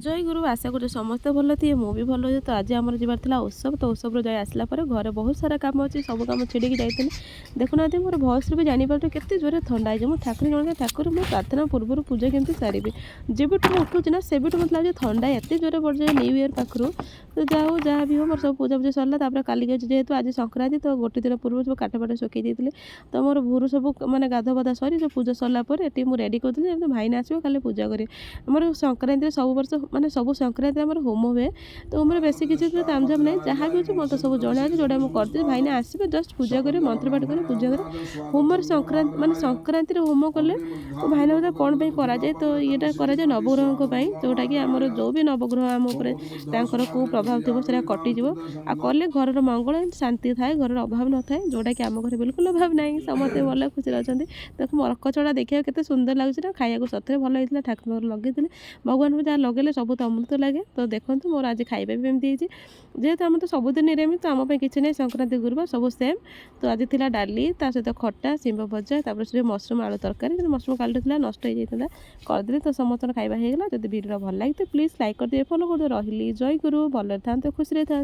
जय गुरु आशा करूँ समस्ते भल थी मु भी भल तो आज आम जबार उत्सव तो उत्सव जाए आसला घर बहुत सारा कम अच्छी सब कम छिड़ी जाइए देखुना मोर भयस भी जापर के जोर थंडा है मुझे ठाकुर जन ठाकुर मुझे प्रार्थना पूर्व पूजा केमती सारी जब उठूँ ना से लगे थंडा एत जोर बढ़ जाए न्यू इयर पाखु तो जाओ जहाँ भी हो मोर सब पूजा पूजा सरला काली जेहेतु आज संक्रांति तो गोटे दिन पूर्व सब काठ पाठ सुखी देते तो मोर भोर सब मैंने गाध बाधा सरी सब पूजा सरलापर ये मुझे रेडी करी भाईना आसो खाली पूजा करें आमर संक्रांति सब वर्ष माने सब संक्रांति आमर होम हुए तो होम बेसी किसी तामझाम ना जहाँ भी हो मतलब सब जड़ा जोड़ा मुझे करदे भाईना आसवे जस्ट पूजा करें मंत्र पाठ करें पूजा करें होमर संक्रांति माने संक्रांति होम कले तो भाईना बोलते कौन पर कराए तो ये कराए नवग्रह जोटा कि आमर जो भी नवग्रह आम उपर कौ प्रभाव थी से कटिज आ कले घर मंगल शांति थाए घर अभाव न थाए जोटा कि आम घर बिल्कुल अभाव ना समस्त भल खुशी अच्छा देखो मरकचड़ा देखा के सुंदर लगुच ना खाया सतरे भल होता ठाकुर लगे भगवान को जहाँ लगे सब तो अमृत लगे तो देखो मोर आज खाଇବା भी एमती जेहेतु आम तो सबुदिन निरामिष तो आम किसी ना संक्रांति गुरुवार सब सेम तो आज थी डाली सहित खटा शिंब भजा से मशरूम आलू तरकारी मशरूम काली नष्ट हो जाता करदे तो समस्त खाଇବା होगा जब वीडियो भल लगे तो प्लीज लाइक कर दिए फॉलो कर रही जय गुरु भल था खुशी था।